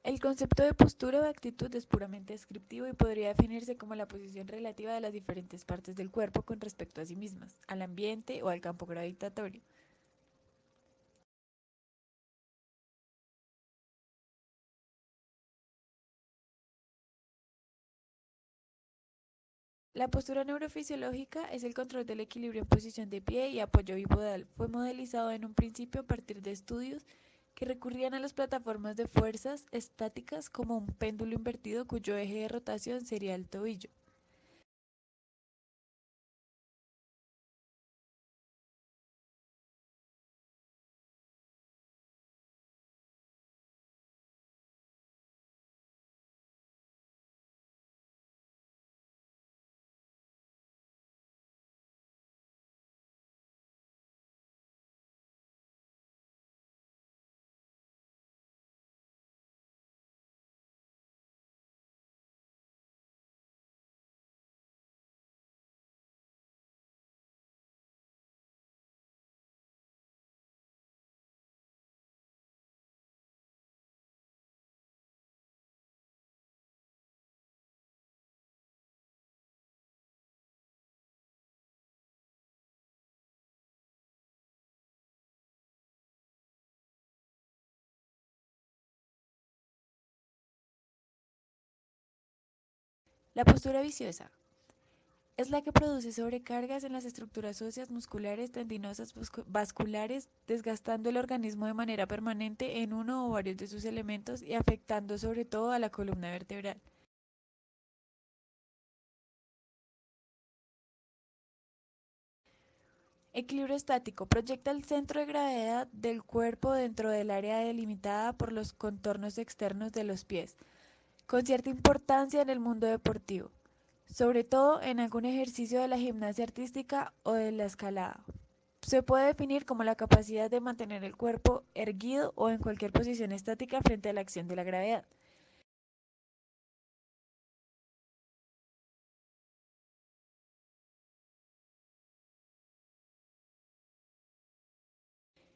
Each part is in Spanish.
El concepto de postura o actitud es puramente descriptivo y podría definirse como la posición relativa de las diferentes partes del cuerpo con respecto a sí mismas, al ambiente o al campo gravitatorio. La postura neurofisiológica es el control del equilibrio en posición de pie y apoyo bipodal. Fue modelizado en un principio a partir de estudios que recurrían a las plataformas de fuerzas estáticas como un péndulo invertido cuyo eje de rotación sería el tobillo. La postura viciosa es la que produce sobrecargas en las estructuras óseas, musculares, tendinosas, vasculares, desgastando el organismo de manera permanente en uno o varios de sus elementos y afectando sobre todo a la columna vertebral. Equilibrio estático. Proyecta el centro de gravedad del cuerpo dentro del área delimitada por los contornos externos de los pies, con cierta importancia en el mundo deportivo, sobre todo en algún ejercicio de la gimnasia artística o de la escalada. Se puede definir como la capacidad de mantener el cuerpo erguido o en cualquier posición estática frente a la acción de la gravedad.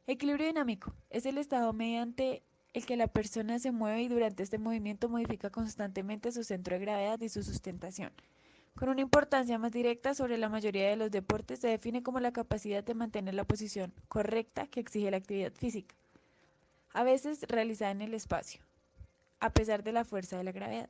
Equilibrio dinámico es el estado mediante el que la persona se mueve y durante este movimiento modifica constantemente su centro de gravedad y su sustentación. Con una importancia más directa sobre la mayoría de los deportes, se define como la capacidad de mantener la posición correcta que exige la actividad física, a veces realizada en el espacio, a pesar de la fuerza de la gravedad.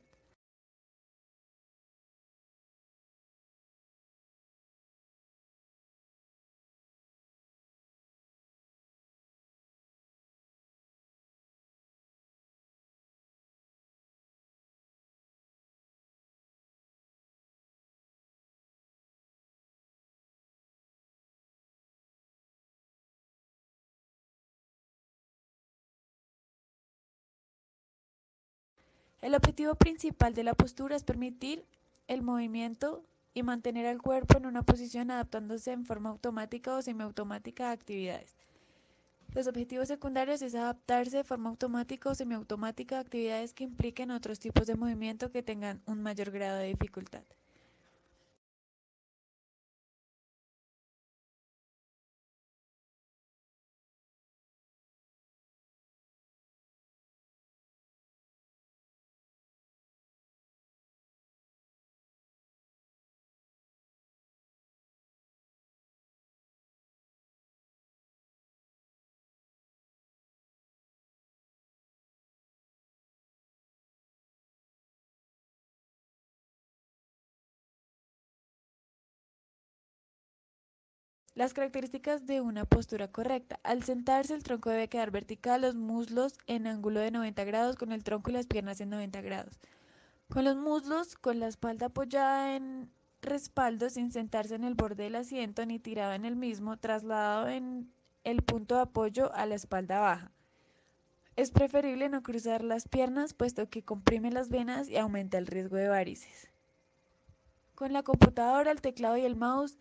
El objetivo principal de la postura es permitir el movimiento y mantener al cuerpo en una posición adaptándose en forma automática o semiautomática a actividades. Los objetivos secundarios es adaptarse de forma automática o semiautomática a actividades que impliquen otros tipos de movimiento que tengan un mayor grado de dificultad. Las características de una postura correcta. Al sentarse, el tronco debe quedar vertical, los muslos en ángulo de 90 grados, con el tronco y las piernas en 90 grados. Con los muslos, con la espalda apoyada en respaldo sin sentarse en el borde del asiento ni tirado en el mismo, trasladado en el punto de apoyo a la espalda baja. Es preferible no cruzar las piernas puesto que comprime las venas y aumenta el riesgo de varices. Con la computadora, el teclado y el mouse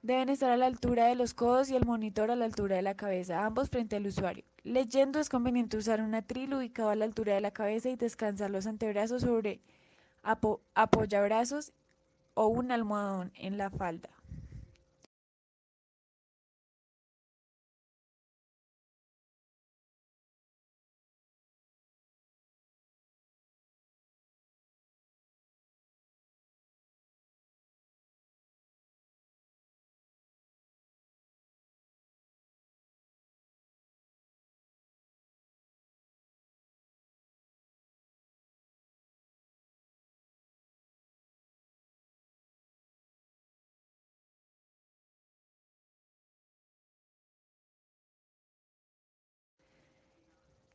deben estar a la altura de los codos y el monitor a la altura de la cabeza, ambos frente al usuario. Leyendo es conveniente usar un atril ubicado a la altura de la cabeza y descansar los antebrazos sobre apoyabrazos o un almohadón en la falda.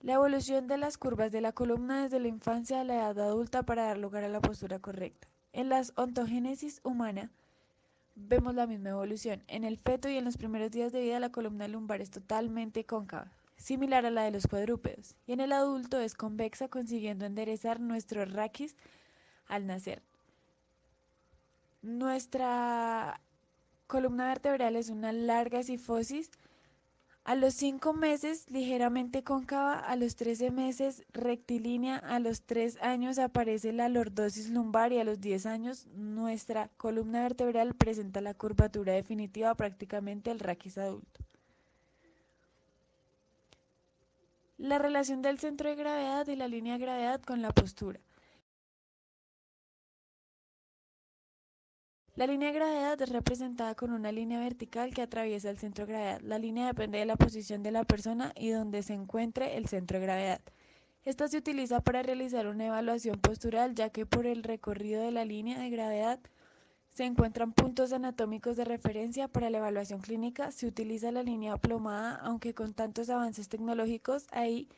La evolución de las curvas de la columna desde la infancia a la edad adulta para dar lugar a la postura correcta. En la ontogénesis humana vemos la misma evolución. En el feto y en los primeros días de vida la columna lumbar es totalmente cóncava, similar a la de los cuadrúpedos, y en el adulto es convexa, consiguiendo enderezar nuestro raquis al nacer. Nuestra columna vertebral es una larga sifosis. A los 5 meses ligeramente cóncava, a los 13 meses rectilínea, a los 3 años aparece la lordosis lumbar y a los 10 años nuestra columna vertebral presenta la curvatura definitiva, prácticamente el raquis adulto. La relación del centro de gravedad y la línea de gravedad con la postura. La línea de gravedad es representada con una línea vertical que atraviesa el centro de gravedad. La línea depende de la posición de la persona y donde se encuentre el centro de gravedad. Esta se utiliza para realizar una evaluación postural, ya que por el recorrido de la línea de gravedad se encuentran puntos anatómicos de referencia. Para la evaluación clínica se utiliza la línea aplomada, aunque con tantos avances tecnológicos ahí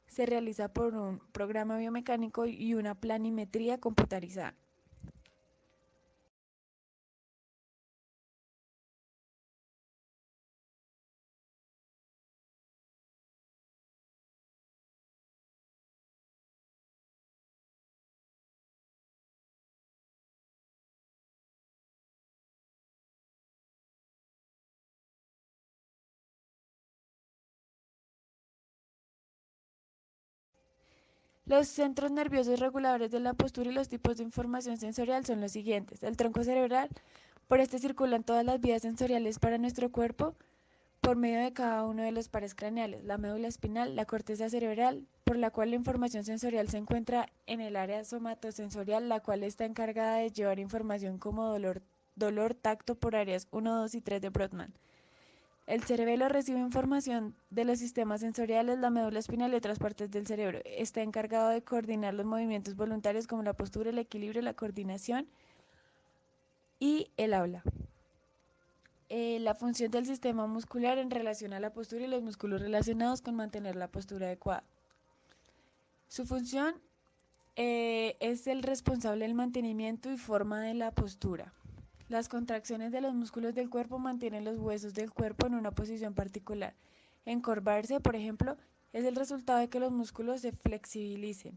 se realiza por un programa biomecánico y una planimetría computarizada. Los centros nerviosos reguladores de la postura y los tipos de información sensorial son los siguientes. El tronco cerebral, por este circulan todas las vías sensoriales para nuestro cuerpo por medio de cada uno de los pares craneales, la médula espinal, la corteza cerebral, por la cual la información sensorial se encuentra en el área somatosensorial, la cual está encargada de llevar información como dolor tacto por áreas 1, 2 y 3 de Brodmann. El cerebelo recibe información de los sistemas sensoriales, la médula espinal y otras partes del cerebro. Está encargado de coordinar los movimientos voluntarios como la postura, el equilibrio, la coordinación y el habla. La función del sistema muscular en relación a la postura y los músculos relacionados con mantener la postura adecuada. Su función es el responsable del mantenimiento y forma de la postura. Las contracciones de los músculos del cuerpo mantienen los huesos del cuerpo en una posición particular. Encorvarse, por ejemplo, es el resultado de que los músculos se flexibilicen.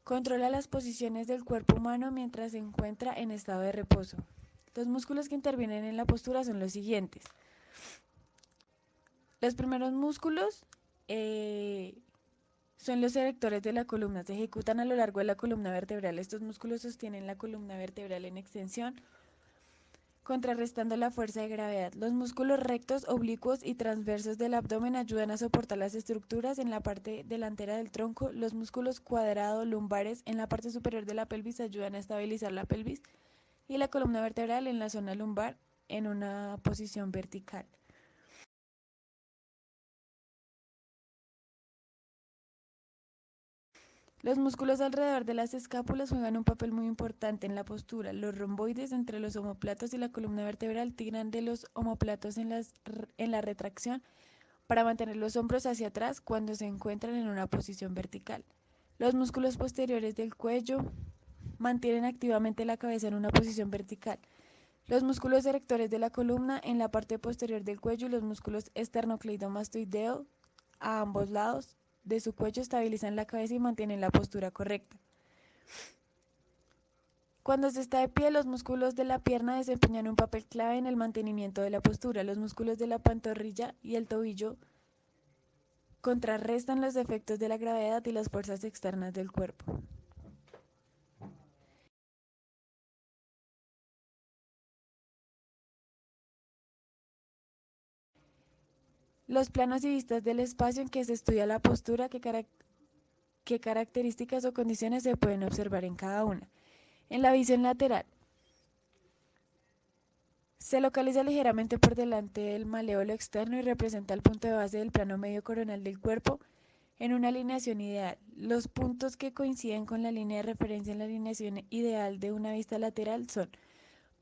Controla las posiciones del cuerpo humano mientras se encuentra en estado de reposo. Los músculos que intervienen en la postura son los siguientes. Los primeros músculos son los erectores de la columna. Se ejecutan a lo largo de la columna vertebral. Estos músculos sostienen la columna vertebral en extensión, contrarrestando la fuerza de gravedad. Los músculos rectos, oblicuos y transversos del abdomen ayudan a soportar las estructuras en la parte delantera del tronco. Los músculos cuadrado lumbares en la parte superior de la pelvis ayudan a estabilizar la pelvis y la columna vertebral en la zona lumbar en una posición vertical. Los músculos alrededor de las escápulas juegan un papel muy importante en la postura. Los romboides entre los omóplatos y la columna vertebral tiran de los omóplatos en la retracción para mantener los hombros hacia atrás cuando se encuentran en una posición vertical. Los músculos posteriores del cuello mantienen activamente la cabeza en una posición vertical. Los músculos erectores de la columna en la parte posterior del cuello y los músculos esternocleidomastoideo a ambos lados de su cuello estabilizan la cabeza y mantienen la postura correcta. Cuando se está de pie, los músculos de la pierna desempeñan un papel clave en el mantenimiento de la postura. Los músculos de la pantorrilla y el tobillo contrarrestan los efectos de la gravedad y las fuerzas externas del cuerpo. Los planos y vistas del espacio en que se estudia la postura, qué características o condiciones se pueden observar en cada una. En la visión lateral, se localiza ligeramente por delante del maléolo externo y representa el punto de base del plano medio coronal del cuerpo en una alineación ideal. Los puntos que coinciden con la línea de referencia en la alineación ideal de una vista lateral son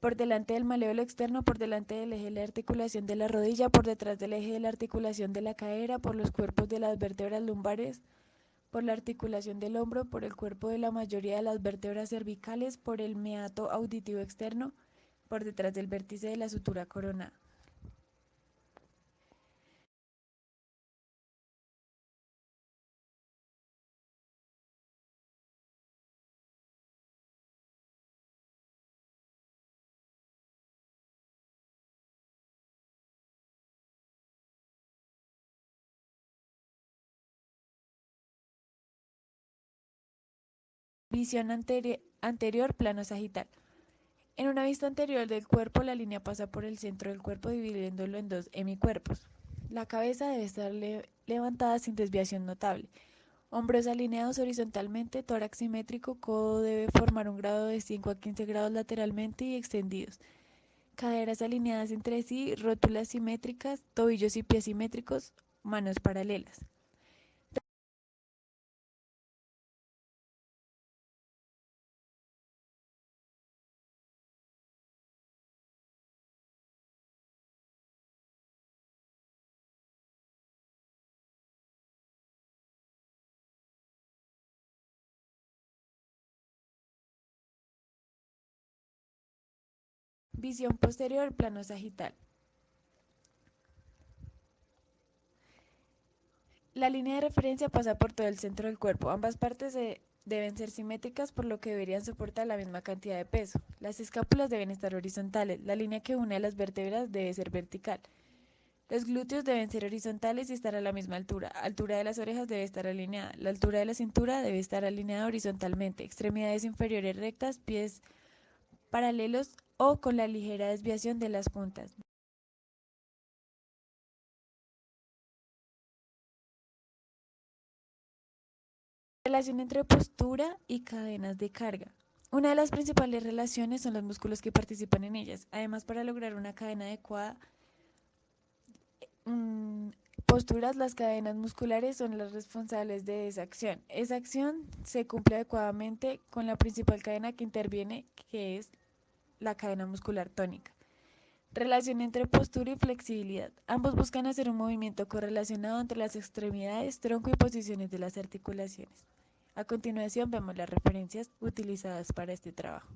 por delante del maléolo externo, por delante del eje de la articulación de la rodilla, por detrás del eje de la articulación de la cadera, por los cuerpos de las vértebras lumbares, por la articulación del hombro, por el cuerpo de la mayoría de las vértebras cervicales, por el meato auditivo externo, por detrás del vértice de la sutura coronal. Visión anterior, plano sagital. En una vista anterior del cuerpo, la línea pasa por el centro del cuerpo dividiéndolo en dos hemicuerpos. La cabeza debe estar levantada sin desviación notable. Hombros alineados horizontalmente, tórax simétrico, codo debe formar un grado de 5 a 15 grados lateralmente y extendidos. Caderas alineadas entre sí, rótulas simétricas, tobillos y pies simétricos, manos paralelas. Visión posterior, plano sagital. La línea de referencia pasa por todo el centro del cuerpo. Ambas partes deben ser simétricas, por lo que deberían soportar la misma cantidad de peso. Las escápulas deben estar horizontales. La línea que une a las vértebras debe ser vertical. Los glúteos deben ser horizontales y estar a la misma altura. Altura de las orejas debe estar alineada. La altura de la cintura debe estar alineada horizontalmente. Extremidades inferiores rectas, pies paralelos o con la ligera desviación de las puntas. Relación entre postura y cadenas de carga. Una de las principales relaciones son los músculos que participan en ellas. Además, para lograr una cadena adecuada, mmm, posturas, las cadenas musculares son las responsables de esa acción. Esa acción se cumple adecuadamente con la principal cadena que interviene, que es la cadena muscular tónica. Relación entre postura y flexibilidad. Ambos buscan hacer un movimiento correlacionado entre las extremidades, tronco y posiciones de las articulaciones. A continuación vemos las referencias utilizadas para este trabajo.